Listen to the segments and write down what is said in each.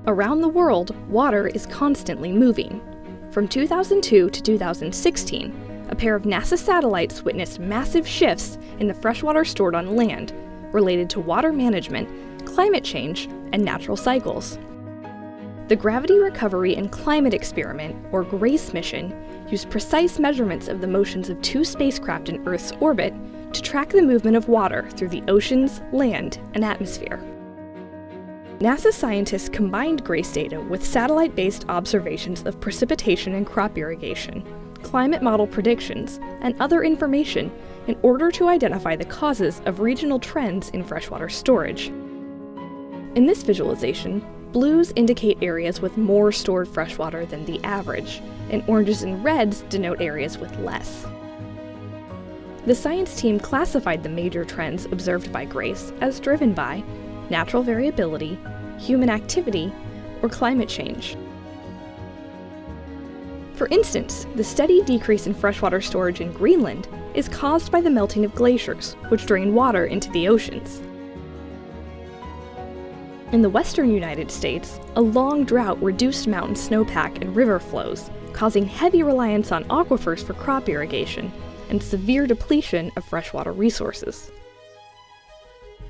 Around the world, water is constantly moving. From 2002 to 2016, a pair of NASA satellites witnessed massive shifts in the freshwater stored on land, related to water management, climate change, and natural cycles. The Gravity Recovery and Climate Experiment, or GRACE mission, used precise measurements of the motions of two spacecraft in Earth's orbit to track the movement of water through the oceans, land, and atmosphere. NASA scientists combined GRACE data with satellite-based observations of precipitation and crop irrigation, climate model predictions, and other information in order to identify the causes of regional trends in freshwater storage. In this visualization, blues indicate areas with more stored freshwater than the average, and oranges and reds denote areas with less. The science team classified the major trends observed by GRACE as driven by natural variability, human activity, or climate change. For instance, the steady decrease in freshwater storage in Greenland is caused by the melting of glaciers, which drain water into the oceans. In the western United States, a long drought reduced mountain snowpack and river flows, causing heavy reliance on aquifers for crop irrigation and severe depletion of freshwater resources.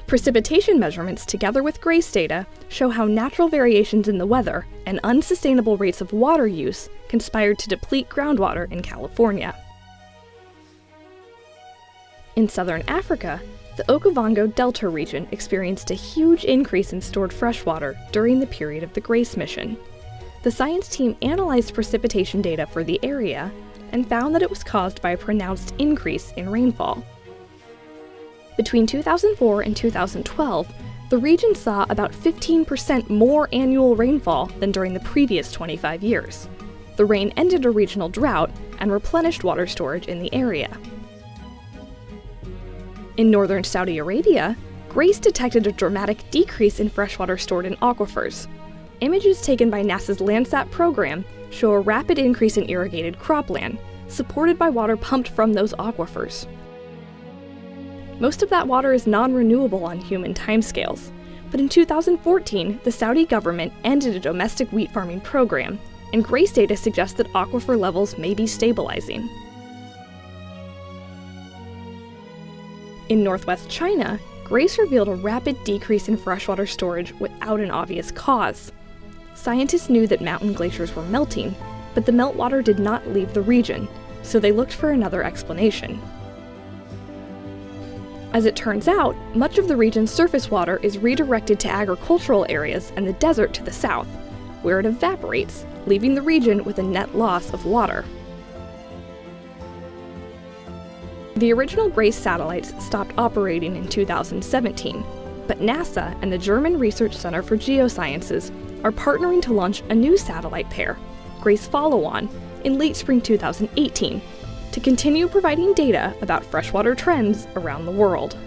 Precipitation measurements, together with GRACE data, show how natural variations in the weather and unsustainable rates of water use conspired to deplete groundwater in California. In southern Africa, the Okavango Delta region experienced a huge increase in stored freshwater during the period of the GRACE mission. The science team analyzed precipitation data for the area and found that it was caused by a pronounced increase in rainfall. Between 2004 and 2012, the region saw about 15% more annual rainfall than during the previous 25 years. The rain ended a regional drought and replenished water storage in the area. In northern Saudi Arabia, GRACE detected a dramatic decrease in freshwater stored in aquifers. Images taken by NASA's Landsat program show a rapid increase in irrigated cropland, supported by water pumped from those aquifers. Most of that water is non-renewable on human timescales, but in 2014, the Saudi government ended a domestic wheat farming program, and GRACE data suggests that aquifer levels may be stabilizing. In northwest China, GRACE revealed a rapid decrease in freshwater storage without an obvious cause. Scientists knew that mountain glaciers were melting, but the meltwater did not leave the region, so they looked for another explanation. As it turns out, much of the region's surface water is redirected to agricultural areas and the desert to the south, where it evaporates, leaving the region with a net loss of water. The original GRACE satellites stopped operating in 2017, but NASA and the German Research Center for Geosciences are partnering to launch a new satellite pair, GRACE Follow-On, in late spring 2018, to continue providing data about freshwater trends around the world.